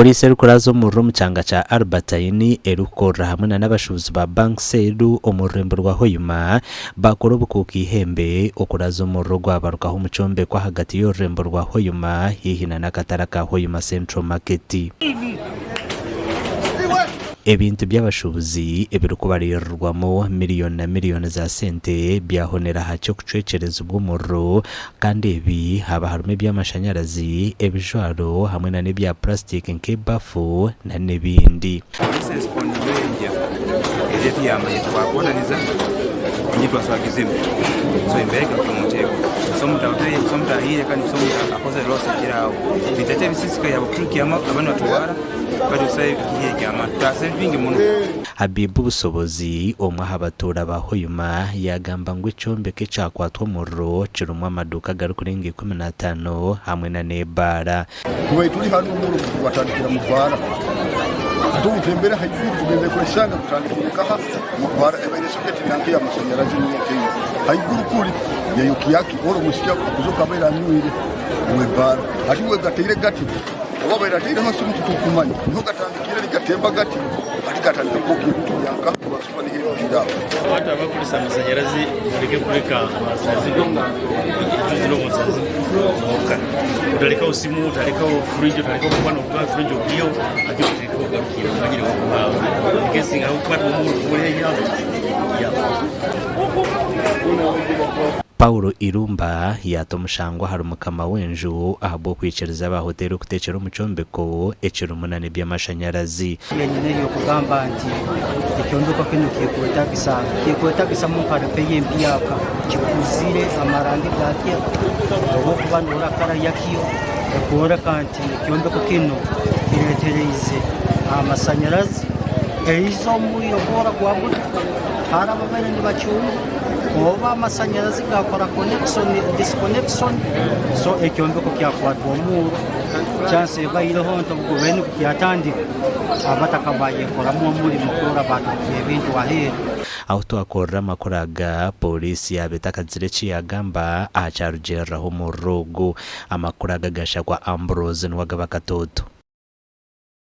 polisi erukurazo mu cyanga cha Albertine erukora hamwe n'abashubuzi ba Bank Seru omurembo rwa Hoyuma bakora bukuka ihembe okurazo mu rugwa barukaho umucombe kwa hagati y'orembo rwa Hoyuma hihina n'akatara ka Hoyuma Central Market. Ebintu by'abashubuzi ebirukubarirwamo miliyoni na miliyoni za sente byahonera hacyo kucecereza ubw'umurro kandi ibi haba harume by'amashanyarazi ebijwaro hamwe na n'ibya plastic nkebafu na n'ibindi. So imbega kumutego somutawutaye somutahire kandi somuta akoze rose kirao bitete bisisika ya bukirikiyama abantu batwara bari usaye igihe cyama tasevinge muno. Habibu Busobozi omwe habatura ba Hoyuma yagamba ngo icombe ke cakwatwa murro cirumwa amaduka garukurenga 15 hamwe na nebara kuba turi hano mu batandikira mu bara atubutembera hayifu tugende kureshanga tutandika ha mu bara ebene soketi nanki ya mashanyarazi mu Kenya hayiguru kuri yayo kiyaki oro mushiya kuzoka bera nyuire mu bara ati we gatire gati wabera tire hasu mtu tukumanya niho gatandikira ligatemba gati ati gatandika koki kutuyanka basubani hiyo ndabo watu abakulisa amashanyarazi bareke kureka amasazi tuziro musazi moka utaleka usimu utaleka fridge utaleka kubana kwa fridge ukiyo ati utaleka garukira bagire kubaho kesi ngaho kwatu mu muri yaho Paulo Irumba yatomushangwa harumukama wenju ahabo kwicereza ba hoteli kutekera umucombeko ecero munane by'amashanyarazi yenyine yo kugamba nti icyondoka kino kikota gisa mu parpe y'impiyaka kikuzire amarangi bwatya obo kubanura kara yakiyo ekora kanti icyondoka kino kiretereze amashanyarazi eizo muri yobora gwabura para babene ni bacunga oba amashanyarazi gakora connection disconnection so ekyombeko kyakwatwa omuro chance bayireho nto guveni kukyatandika abatakabaye koramo muri mukura batukiye bintu ahere aho twakorera makoraga polisi yabetakazire ciyagamba acarugeraho mu rugo amakoraga gashakwa Ambrose n'wagaba katoto.